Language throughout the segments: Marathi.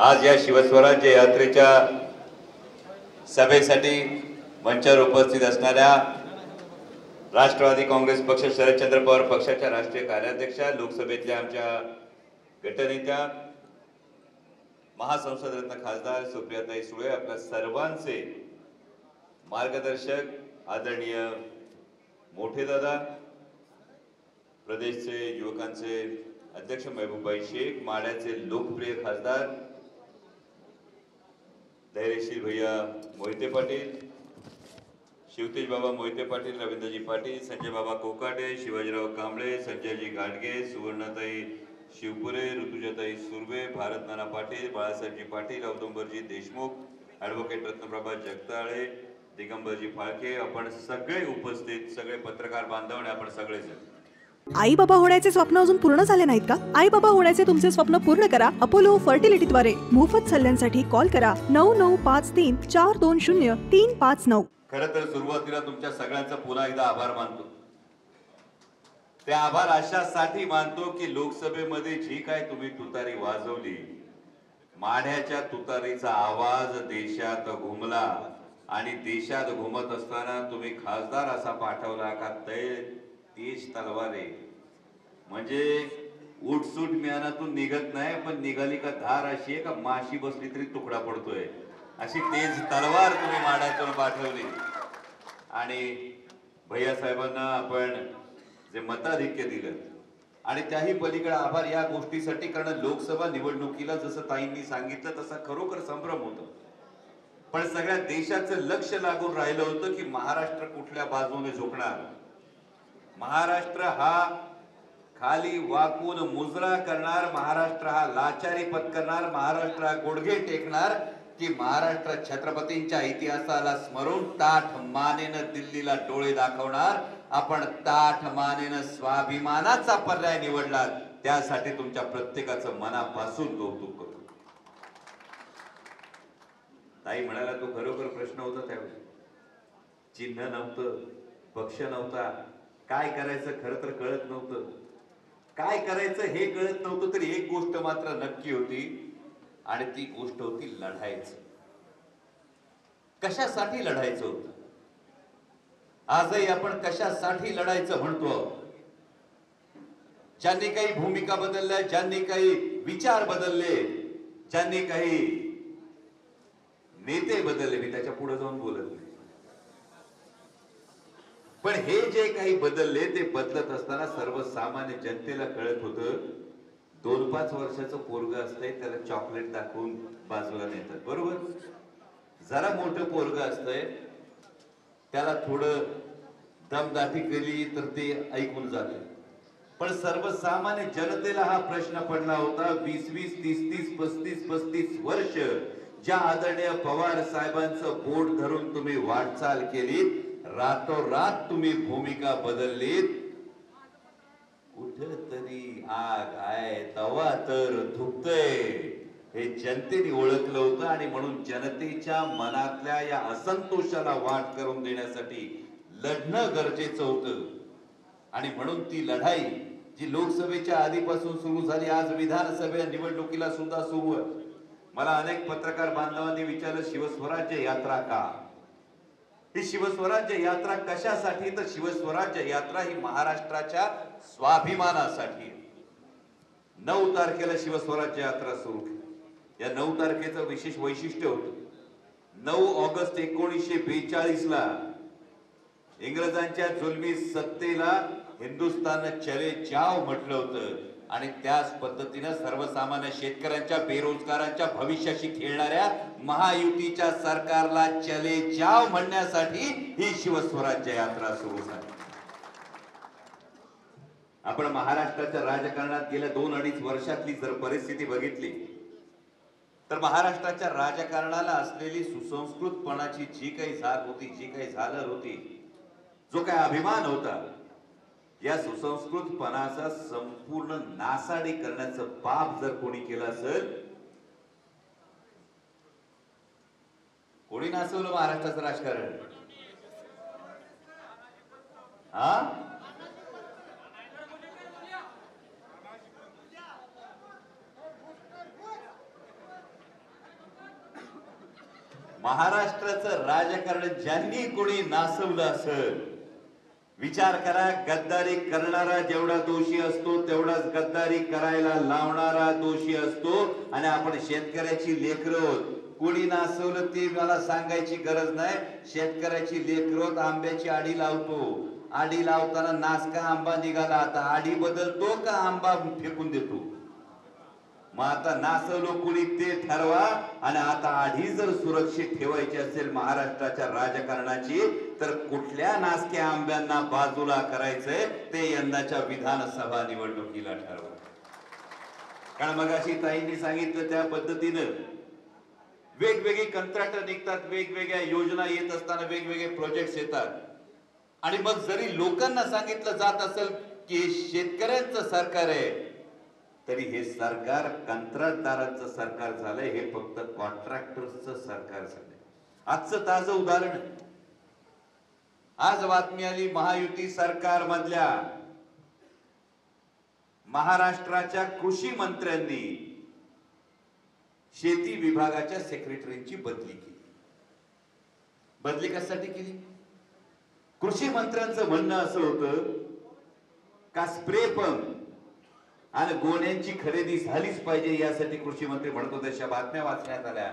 आज या शिवस्वराज्य यात्रेच्या सभेसाठी मंचावर उपस्थित असणाऱ्या राष्ट्रवादी काँग्रेस पक्ष शरदचंद्र पवार पक्षाच्या राष्ट्रीय कार्याध्यक्षा, लोकसभेतल्या आमच्या गटनेत्या, महासंसद रत्न खासदार सुप्रियाताई सुळे, आपल्या सर्वांचे मार्गदर्शक आदरणीय मोठे दादा, प्रदेशचे युवकांचे अध्यक्ष महबूबाई शेख, माड्याचे लोकप्रिय खासदार धैर्यशील भैया मोहिते पाटील, शिवतेज बाबा मोहिते पाटील, रवींद्रजी पाटील, संजय बाबा कोकाटे, शिवाजीराव कांबळे, संजयजी गाडगे, सुवर्णाताई शिवपुरे, ऋतुजाताई सुर्वे, भारत नाना पाटील, बाळासाहेबजी पाटील, औदुंबरजी देशमुख, ॲडव्होकेट रत्नप्रभा जगताळे, दिगंबरजी फाळके, आपण सगळे उपस्थित, सगळे पत्रकार बांधव आणि आपण सगळेजण. आई बाबा होण्याचे स्वप्न अजून पूर्ण झाले नाहीत का? आई बाबा होण्याचे तुमचे स्वप्न पूर्ण करा अपोलो फर्टिलिटीद्वारे. मोफत सल्ल्यांसाठी कॉल करा 9953420359. खरं तर सुरुवातीला तुमच्या सगळ्यांचा पुन्हा एकदा आभार मानतो. ते आभार अशासाठी मानतो की लोकसभेमध्ये जी काय तुम्ही तुतारी वाजवली, माढ्याच्या तुतारीचा आवाज देशात घुमला आणि देशात घुमत असताना तुम्ही खासदार असा पाठवला का तेज तलवारे, म्हणजे उठसूट म्यानातून निघत नाही, पण निघाली का धार अशी आहे का माशी बसली तरी तुकडा पडतोय, अशी तेज तलवार तुम्ही माढ्यातून पाठवली. आणि भैया साहेबांना आपण जे मताधिक्य दिलं आणि त्याही पलीकडे आभार या गोष्टीसाठी, कारण लोकसभा निवडणुकीला जसं ताईंनी सांगितलं तसा खरोखर संभ्रम होता, पण सगळ्या देशाचं लक्ष लागून राहिलं होतं की महाराष्ट्र कुठल्या बाजूने झुकणार. महाराष्ट्र हा खाली वाकून मुजरा करणार, महाराष्ट्र हा लाचारी पत्करणार, महाराष्ट्र हा गुडघे टेकणार की महाराष्ट्र छत्रपतींच्या इतिहासाला स्मरून ताठ मानेनं दिल्लीला डोळे दाखवणार. आपण ताठ मानेनं स्वाभिमानाचा पर्याय निवडला, त्यासाठी तुमच्या प्रत्येकाचं मनापासून कौतुक करतो. ताई म्हणाला तो खरोखर प्रश्न होता त्यावेळी, चिन्ह नव्हतं, पक्ष नव्हता, काय करायचं खरं तर कळत नव्हतं, काय करायचं हे कळत नव्हतं. तरी एक गोष्ट मात्र नक्की होती आणि ती गोष्ट होती लढायचं. कशासाठी लढायचं होतं? आजही आपण कशासाठी लढायचं म्हणतो. ज्यांनी काही भूमिका बदलल्या, ज्यांनी काही विचार बदलले, ज्यांनी काही नेते बदलले, मी त्याच्या पुढे जाऊन बोलत नाही, पण हे जे काही बदलले ते बदलत असताना सर्वसामान्य जनतेला कळत होतं 2-5 वर्षाचं पोरग असतंय त्याला चॉकलेट दाखवून बाजूला नेतात, बरोबर. जरा मोठं पोरग असतंय त्याला थोडं दमदाटी केली तर ते ऐकून जाते, पण सर्वसामान्य जनतेला हा प्रश्न पडला होता. 20-20, 30-30, 35-35 वर्ष ज्या आदरणीय पवार साहेबांचं बोट धरून तुम्ही वाटचाल केली, रातोरात तुम्ही भूमिका बदललीत, कुठेतरी आग आहे तवा तर धुकतय हे जनतेने ओळखलं होतं. आणि म्हणून जनतेच्या मनातल्या या असंतोषाला वाट करून देण्यासाठी लढणं गरजेचं होतं. आणि म्हणून ती लढाई जी लोकसभेच्या आधीपासून सुरू झाली, आज विधानसभा निवडणुकीला सुद्धा सुरू आहे. मला अनेक पत्रकार बांधवांनी विचारलं, शिवस्वराज्य यात्रा का? ही शिवस्वराज्य यात्रा कशासाठी? तर शिवस्वराज्य यात्रा ही महाराष्ट्राच्या स्वाभिमानासाठी. 9 तारखेला शिवस्वराज्य यात्रा सुरू केली. या 9 तारखेचं विशेष वैशिष्ट्य होतं. 9 ऑगस्ट 1942 ला इंग्रजांच्या जुलमी सत्तेला हिंदुस्थान चले जाव म्हटलं होतं. आणि त्याच पद्धतीने सर्वसामान्य शेतकऱ्यांच्या, बेरोजगारांच्या भविष्याशी खेळणाऱ्या महायुतीच्या सरकारला चले जाव म्हणण्यासाठी ही शिवस्वराज्य यात्रा सुरू झाली. आपण महाराष्ट्राच्या राजकारणात गेल्या 2-2.5 वर्षातली जर परिस्थिती बघितली तर महाराष्ट्राच्या राजकारणाला असलेली सुसंस्कृतपणाची जी काही झाक होती, जी काही झालर होती, जो काही अभिमान होता, या सुसंस्कृतपणाचा संपूर्ण नासाडी करण्याचं पाप जर कोणी केलं असेल, कोणी नासवलं महाराष्ट्राचं राजकारण? हा, महाराष्ट्राचं राजकारण ज्यांनी कोणी नासवलं असेल, विचार करा, गद्दारी करणारा जेवढा दोषी असतो तेवढाच गद्दारी करायला लावणारा दोषी असतो. आणि आपण शेतकऱ्याची लेकरं, कोणी नासवलं ते मला सांगायची गरज नाही. शेतकऱ्याची लेकरं आंब्याची आडी लावतो, आडी लावताना नासका आंबा निघाला, आता आडी बदलतो का आंबा फेकून देतो? मग आता नासवलं कुणी ते ठरवा. आणि आता आधी जर सुरक्षित ठेवायची असेल महाराष्ट्राच्या राजकारणाची, तर कुठल्या नासक्या आंब्यांना बाजूला करायचंय ते यंदाच्या विधानसभा निवडणुकीला ठरवा. कारण मग अशी ताईंनी सांगितलं त्या पद्धतीनं वेगवेगळी कंत्राट निघतात, वेगवेगळ्या योजना येत असताना वेगवेगळे प्रोजेक्ट येतात. आणि मग जरी लोकांना सांगितलं जात असेल की शेतकऱ्यांचं सरकार आहे, तरी हे सरकार कंत्राटदारांचं सरकार झालंय, हे फक्त कॉन्ट्रॅक्टर्सचं सरकार झालंय. आजचं ताजं उदाहरण आहे. आज बातमी आली महायुती सरकार मधल्या महाराष्ट्राच्या कृषी मंत्र्यांनी शेती विभागाच्या सेक्रेटरीची बदली केली. बदली कशासाठी केली? कृषी मंत्र्यांचं म्हणणं असं होतं का स्प्रे पंप आणि गोण्यांची खरेदी झालीच पाहिजे, यासाठी कृषी मंत्री म्हणत होते. अशा बातम्या वाचण्यात आल्या.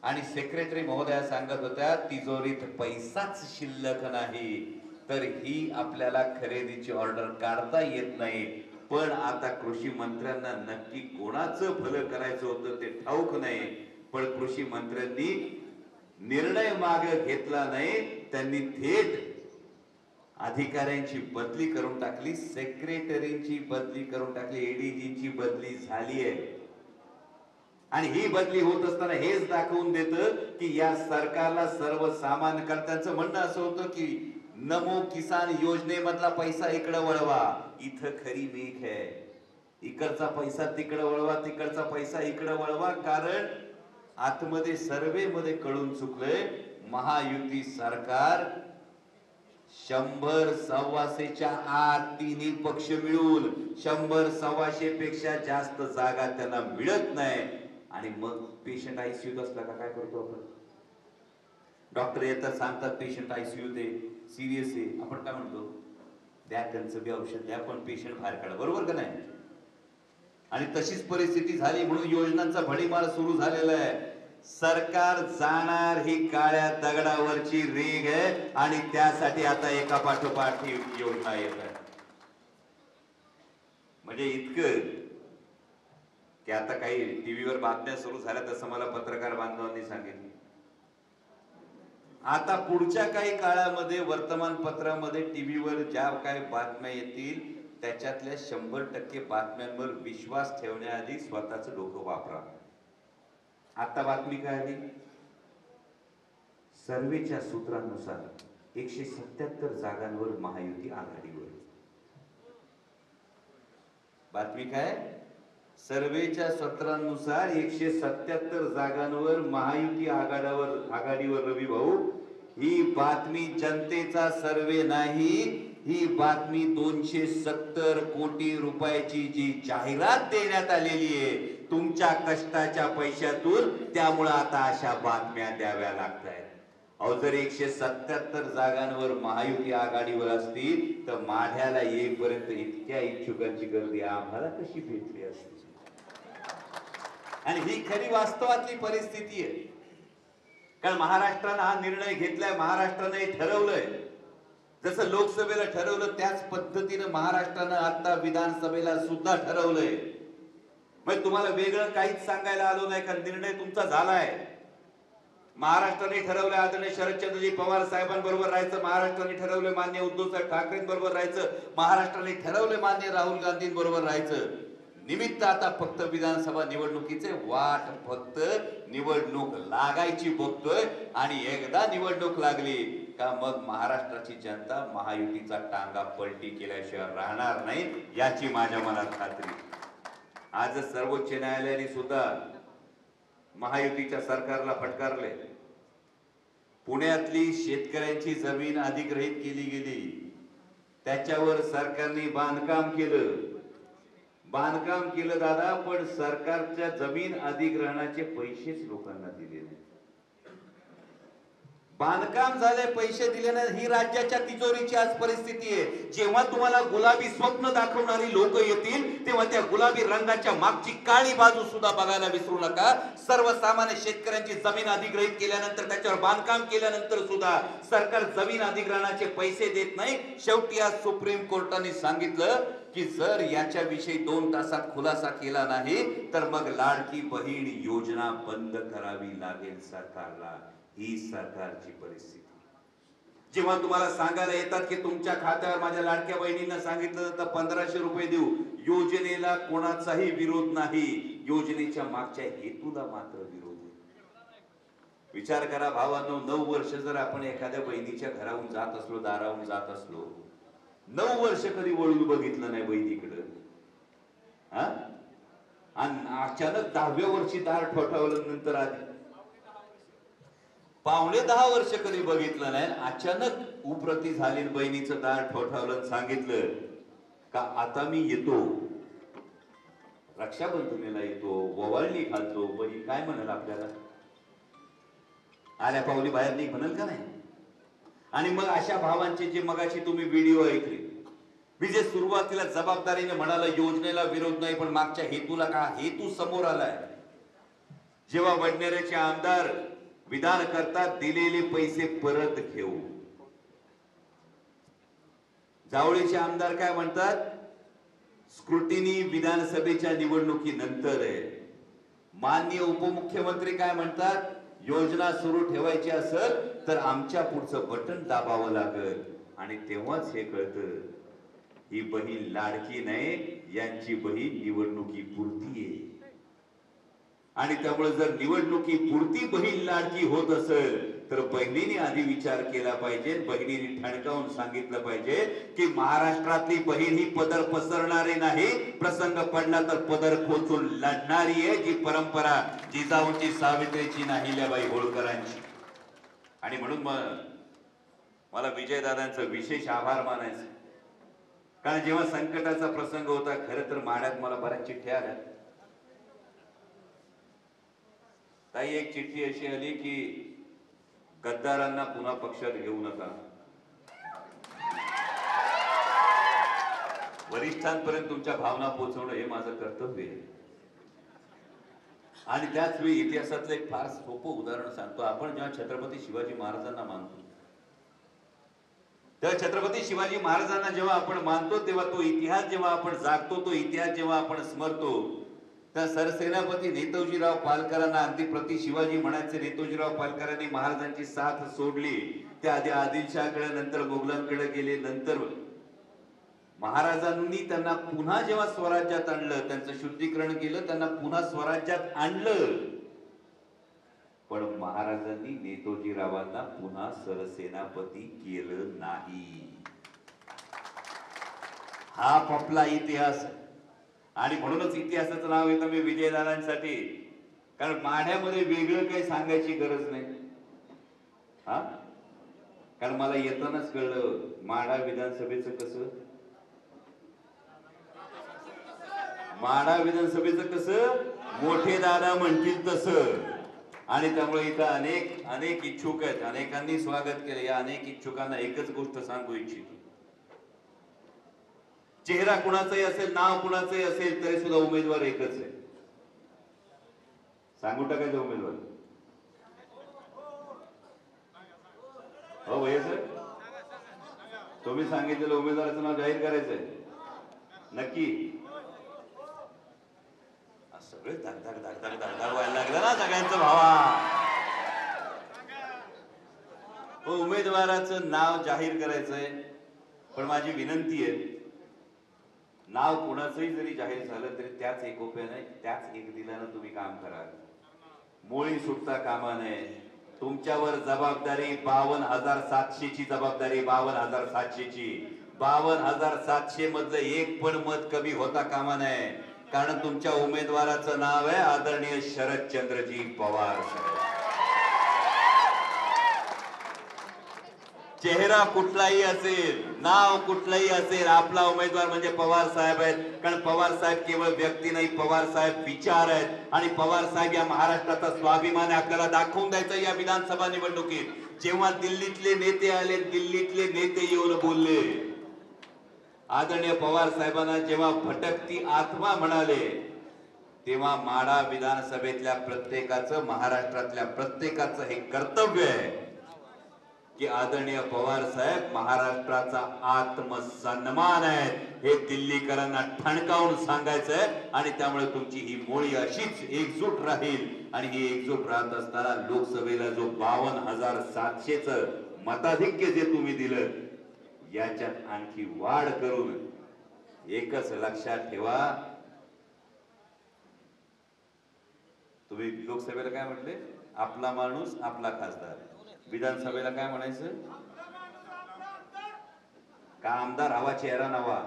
आणि सेक्रेटरी महोदया सांगत होत्या तिजोरीत पैसाच शिल्लक नाही, तर ही आपल्याला खरेदीची ऑर्डर काढता येत नाही. पण आता कृषी मंत्र्यांना नक्की कोणाचं भलं करायचं होतं ते ठाऊक नाही. पण कृषी मंत्र्यांनी निर्णय मागे घेतला नाही, त्यांनी थेट अधिकाऱ्यांची बदली करून टाकली, सेक्रेटरीची बदली करून टाकली, एडीजीची बदली झाली आहे. आणि ही बदली होत असताना हेच दाखवून देतं की या सरकारला सर्वसामान्यकर्त्यांचं म्हणणं असं होतं की नमो किसान योजनेमधला पैसा इकडे वळवा, इथं खरी मेघ आहे, इकडचा पैसा तिकडे वळवा, तिकडचा पैसा इकडे वळवा. कारण आतमध्ये सर्वे मध्ये कळून चुकलंय, महायुती सरकार 100 सव्वाशेच्या आत तिन्ही पक्ष मिळून 100 सव्वाशे पेक्षा जास्त जागा त्यांना मिळत नाही. आणि मग पेशंट आयसीयूत असला का काय करतो आपण? डॉक्टर येतात सांगतात पेशंट आयसीयू दे, सिरियस आहे, आपण काय म्हणतो? द्या त्यांचं बी औषध द्या, पण पेशंट बाहेर काढा. बरोबर का नाही? आणि तशीच परिस्थिती झाली म्हणून योजनांचा भडीमार सुरू झालेला आहे. सरकार जाणार ही काळ्या दगडावरची रेघ आहे. आणि त्यासाठी आता एका पाठोपाठ ही योजना येत आहे. म्हणजे इतकं की आता काही टीव्हीवर बातम्या सुरू झाल्या तसं मला पत्रकार बांधवांनी सांगितलं. आता पुढच्या काही काळामध्ये वर्तमानपत्रामध्ये टीव्हीवर ज्या काही बातम्या येतील त्याच्यातल्या 100% बातम्यांवर विश्वास ठेवण्याआधी स्वतःचं डोकं वापरा. आता बातमी काय आली? सर्वेच्या सूत्रांनुसार 177 जागांवर महायुती आघाडीवर. बातमी काय? सर्वेच्या सूत्रांनुसार 177 जागांवर महायुती आघाडीवर. रवी भाऊ, ही बातमी जनतेचा सर्वे नाही, ही बातमी 270 कोटी रुपयाची जी जाहिरात देण्यात आलेली आहे तुमच्या कष्टाच्या पैशातून, त्यामुळे आता अशा बातम्या द्याव्या लागत आहेत. अहो, जर 177 जागांवर महायुती आघाडीवर असतील तर माढ्याला येईपर्यंत इतक्या इच्छुकांची गर्दी आम्हाला कशी भेटली असती? आणि ही खरी वास्तवातली परिस्थिती आहे. कारण महाराष्ट्रानं हा निर्णय घेतलाय, महाराष्ट्राने ठरवलंय. जसं लोकसभेला ठरवलं त्याच पद्धतीनं महाराष्ट्रानं आता विधानसभेला सुद्धा ठरवलंय. मग तुम्हाला वेगळं काहीच सांगायला आलो नाही, कारण निर्णय तुमचा झालाय. महाराष्ट्राने ठरवलंय आदरणीय शरदचंद्रजी पवार साहेबांबरोबर राहायचं, महाराष्ट्राने ठरवलंय माननीय उद्धव साहेब ठाकरेंबरोबर राहायचं, महाराष्ट्राने ठरवलंय माननीय राहुल गांधींबरोबर राहायचं. निमित्त आता फक्त विधानसभा निवडणुकीचे वाट फक्त निवडणूक लागायची बघतोय. आणि एकदा निवडणूक लागली का मग महाराष्ट्राची जनता महायुतीचा टांगा पलटी केल्याशिवाय राहणार नाही, याची माझ्या मनात खात्री. आज सर्वोच्च न्यायालयाने सुद्धा महायुतीच्या सरकारला फटकारले. पुण्यातली शेतकऱ्यांची जमीन अधिग्रहित केली गेली, त्याच्यावर सरकारने बांधकाम केलं दादा, पण सरकारच्या जमीन अधिग्रहणाचे पैसेच लोकांना दिले नाही. बांधकाम झाले, पैसे दिले नाही, ही राज्याच्या तिजोरीची आज परिस्थिती आहे. जेव्हा तुम्हाला गुलाबी स्वप्न दाखवणारी लोक येतील तेव्हा त्या गुलाबी रंगाच्या मागची काळी बाजू सुद्धा बघायला विसरू नका. सर्वसामान्य शेतकऱ्यांची जमीन अधिग्रहित केल्यानंतर, त्याच्यावर बांधकाम केल्यानंतर सुद्धा सरकार जमीन अधिग्रहणाचे पैसे देत नाही. शेवटी आज सुप्रीम कोर्टाने सांगितलं की जर याच्याविषयी 2 तासात खुलासा केला नाही तर मग लाडकी बहीण योजना बंद करावी लागेल सरकारला. ही सरकारची परिस्थिती. जेव्हा तुम्हाला सांगायला येतात की तुमच्या खात्यावर माझ्या लाडक्या बहिणींना सांगितलं तर 1500 रुपये देऊ, योजनेला कोणाचाही विरोध नाही, योजनेच्या मागच्या हेतूला मात्र विरोध आहे. विचार करा भावांनो, 9 वर्ष जर आपण एखाद्या बहिणीच्या घराहून जात असलो, दाराहून जात असलो, 9 वर्ष कधी वळून बघितलं नाही बहिणीकडं, आणि अचानक 10व्या वर्षी दार ठोठावलं, नंतर आधी 9.5 वर्ष कधी बघितलं नाही, अचानक उप्रती झाली, बहिणीचं दार ठोठावलं, सांगितलं का आता मी येतो, रक्षाबंधनेला येतो, ओवाळणी घालतो. बहीण काय म्हणाल आपल्याला? आल्या पावली बाहेर नाही म्हणाल का नाही? आणि मग अशा भावांचे जे मगाशी तुम्ही व्हिडिओ ऐकले, मी जे सुरुवातीला जबाबदारीने म्हणाला योजनेला विरोध नाही, पण मागच्या हेतूला का हेतू समोर आलाय. जेव्हा वडनेरेचे आमदार विधान करतात दिलेले पैसे परत घेऊ, जावळीचे आमदार काय म्हणतात, स्क्रुटिनी विधानसभेच्या निवडणुकीनंतर आहे. माननीय उपमुख्यमंत्री काय म्हणतात, योजना सुरू ठेवायची असेल तर आमच्या पुढचं बटन दाबावं लागेल. आणि तेव्हाच हे कळतं ही बहीण लाडकी नाही, यांची बहीण निवडणुकी पुरती आहे. आणि त्यामुळे जर निवडणुकी पुरती बहीण लाडकी होत असेल तर बहिणीने आधी विचार केला पाहिजे. बहिणीने ठणकावून सांगितलं पाहिजे की महाराष्ट्रातली बहीण ही पदर पसरणारी नाही, प्रसंग पडला तर पदर खोचून लढणारी आहे, जी परंपरा जिजाऊंची, सावित्रीची, नाहिल्याबाई होळकरांची. आणि म्हणून मला विजयदादांचं विशेष आभार मानायचं, कारण जेव्हा संकटाचा प्रसंग होता, खरं तर माड्यात मला बऱ्याच चिठ्ठ्या आल्या. ताई, एक चिठ्ठी अशी आली की गद्दारांना पुन्हा पक्षात घेऊ नका. वरिष्ठांपर्यंत तुमच्या भावना पोहोचवणं हे माझं कर्तव्य आहे. आणि त्याच वेळी इतिहासातलं एक फार सोपं उदाहरण सांगतो. आपण जेव्हा छत्रपती शिवाजी महाराजांना मानतो, तेव्हा छत्रपती शिवाजी महाराजांना जेव्हा आपण मानतो तेव्हा तो इतिहास जेव्हा आपण जागतो, तो इतिहास जेव्हा आपण स्मरतो, त्या सरसेनापती नेतोजीराव पालकरांना अगदी प्रति शिवाजी म्हणायचे. नेतोजीराव पालकरांनी महाराजांची साथ सोडली, त्या आधी आदिलशहाकडे, नंतर मोगलांकडे गेले, नंतर महाराजांनी त्यांना पुन्हा जेव्हा स्वराज्यात आणलं, त्यांचं शुद्धीकरण केलं, त्यांना पुन्हा स्वराज्यात आणलं. पण महाराजांनी नेतोजीरावांना पुन्हा सरसेनापती केलं नाही. हा आपला इतिहास. आणि म्हणूनच इतिहासाचं नाव येतं मी विजयदादांसाठी, कारण माढ्यामध्ये वेगळं काही सांगायची गरज नाही. कारण मला येतानाच कळलं माढा विधानसभेचं कसं, माढा विधानसभेचं कसं मोठे दादा म्हणतील तसं. आणि त्यामुळे इथं अनेक इच्छुक आहेत, अनेकांनी स्वागत केलं. या अनेक इच्छुकांना एकच गोष्ट सांगू इच्छितो, चेहरा कुणाचाही असेल, नाव कुणाचंही असेल, तरी सुद्धा उमेदवार एकच आहे. सांगू टाकायचं उमेदवार. हो भैया सर, तुम्ही सांगितलेलं उमेदवाराचं नाव जाहीर करायचंय नक्की. सगळे धगधग व्हायला लागलं ना सगळ्यांचं भावा. उमेदवाराचं नाव जाहीर करायचंय, पण माझी विनंती आहे, नाव कुणाचंही जरी जाहीर झालं तरी त्याच एकोप्याने, त्याच एक दिलानं तुम्ही काम करा. मोळी सुटता कामा नये. तुमच्यावर जबाबदारी 52,700 ची जबाबदारी, 52,700 ची. 52,700 मधलं एक पण मत कमी होता कामा नये, कारण तुमच्या उमेदवाराचं नाव आहे आदरणीय शरदचंद्रजी पवार साहेब. चेहरा कुठलाही असेल, नाव कुठलंही असेल, आपला उमेदवार म्हणजे पवार साहेब आहेत. कारण पवार साहेब केवळ व्यक्ती नाही, पवार साहेब विचार आहेत आणि पवार साहेब या महाराष्ट्राचा स्वाभिमान आहे. आपल्याला दाखवून द्यायचं या विधानसभा निवडणुकीत. जेव्हा दिल्लीतले नेते आले, दिल्लीतले नेते येऊन बोलले, आदरणीय पवार साहेबांना जेव्हा भटकती आत्मा म्हणाले, तेव्हा माढा विधानसभेतल्या प्रत्येकाचं, महाराष्ट्रातल्या प्रत्येकाचं हे कर्तव्य आहे की आदरणीय पवार साहेब महाराष्ट्राचा आत्मसन्मान आहे, हे दिल्लीकरांना ठणकावून सांगायचंय. आणि त्यामुळे तुमची ही मोळी अशीच एकजूट राहील. आणि ही एकजूट राहत असताना लोकसभेला जो 52,700चं मताधिक्य जे तुम्ही दिलं, याच्यात आणखी वाढ करून एकच लक्षात ठेवा, तुम्ही लोकसभेला काय म्हटले? आपला माणूस आपला खासदार. विधानसभेला काय म्हणायचं? का आमदार हवा चेहरा नवा.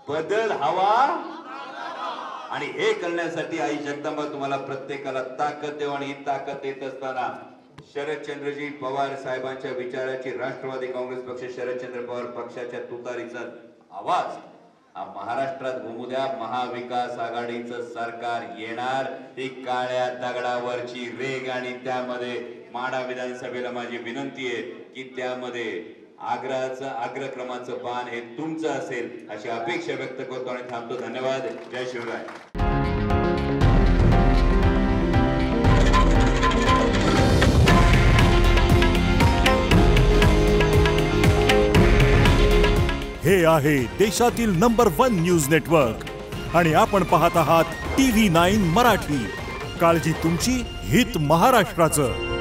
बदल हवा. आणि हे करण्यासाठी आई जगदंबा तुम्हाला प्रत्येकाला ताकद देव. आणि ही ताकद देत असताना शरदचंद्रजी पवार साहेबांच्या विचाराची राष्ट्रवादी काँग्रेस पक्ष, शरदचंद्र पवार पक्षाच्या तुतारीचा आवाज हा महाराष्ट्रात घुमू द्या. महाविकास आघाडीचं सरकार येणार. ही काळ्या दगडावरची रेग. आणि त्यामध्ये माढा विधानसभेला माझी विनंती आहे की त्यामध्ये अग्रक्रमाचं पान हे तुमचं असेल अशी अपेक्षा व्यक्त करतो आणि थांबतो. धन्यवाद. जय शिवराय. हे आहे देशातील नंबर 1 न्यूज नेटवर्क आणि आपण पाहत आहात TV9 मराठी. काळजी तुमची, हित महाराष्ट्राचं.